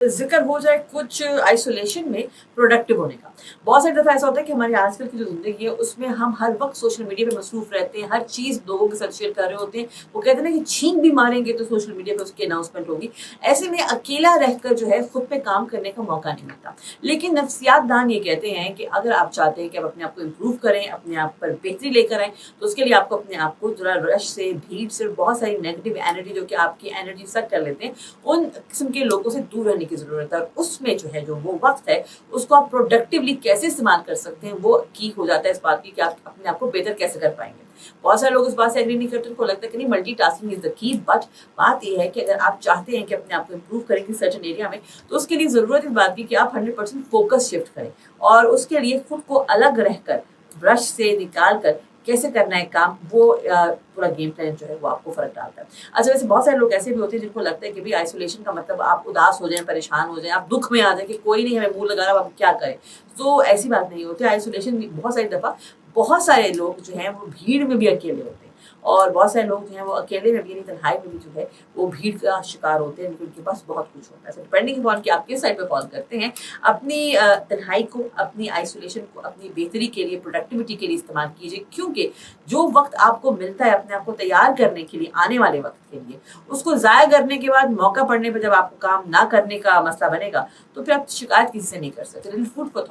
ज़िक्र हो जाए कुछ आइसोलेशन में प्रोडक्टिव होने का। बहुत सारी दफ़ा ऐसा होता है कि हमारी आजकल की जो ज़िंदगी है उसमें हम हर वक़्त सोशल मीडिया पे मसरूफ़ रहते हैं, हर चीज़ लोगों के साथ शेयर कर रहे होते हैं। वो कहते हैं ना कि छींक भी मारेंगे तो सोशल मीडिया पे उसकी अनाउंसमेंट होगी। ऐसे में अकेला रहकर जो है खुद पे काम करने का मौका नहीं मिलता। लेकिन नफ्सियात दान ये कहते हैं कि अगर आप चाहते हैं कि आप अपने आप को इम्प्रूव करें, अपने आप पर बेहतरी लेकर आएँ, तो उसके लिए आपको अपने आप को ज़रा रश से, भीड़ से, बहुत सारी नेगेटिव एनर्जी जो कि आपकी एनर्जी सक कर लेते हैं, उन किस्म के लोगों से दूर रहने की ज़रूरत है। और उसमें जो है, जो वो वक़्त है, उसको आप प्रोडक्टिवली कैसे इस्तेमाल कर सकते हैं, वो की हो जाता है इस बात की कि आप अपने आप को बेहतर कैसे कर पाएँगे। बहुत सारे लोग इस बात से एग्री नहीं करते, उनको लगता है कि नहीं, multitasking is the key, but बात ये है कि अगर आप चाहते हैं कि अपने आप को इम्प्रूव करें किसी सर्टेन एरिया में, तो उसके लिए ज़रूरत इस बात की कि आप 100% फ़ोकस शिफ्ट करें और उसके लिए खुद को अलग रहकर, रश से निकाल कर कैसे करना है काम, वो पूरा गेम प्लान जो है वो आपको फ़र्क डालता है। अच्छा, वैसे बहुत सारे लोग ऐसे भी होते हैं जिनको लगता है कि भई आइसोलेशन का मतलब आप उदास हो जाएँ, परेशान हो जाएँ, आप दुःख में आ जाएँ कि कोई नहीं हमें मुँह लगा रहा, अब हम क्या करें? तो ऐसी बात नहीं होती। आइसोलेशन भी बहुत सारी दफ़ा बहुत सारे लोग जो हैं वो भीड़ में भी अकेले होते हैं और बहुत सारे लोग जो हैं वो अकेले में भी यानी तन्हाई में भी जो है वो भीड़ का शिकार होते हैं, उनके पास बहुत कुछ होता है। सो डिपेंडिंग अपॉन कि आप किस साइड पे फ़ॉल करते हैं, अपनी तन्हाई को, अपनी आइसोलेशन को अपनी बेहतरी के लिए, प्रोडक्टिविटी के लिए इस्तेमाल कीजिए, क्योंकि जो वक़्त आपको मिलता है अपने आप को तैयार करने के लिए, आने वाले वक़्त के लिए, उसको ज़ाया करने के बाद मौका पड़ने पे जब आपको काम ना करने का मसला बनेगा, तो फिर आप शिकायत किसी से नहीं कर सकते। Little food for thought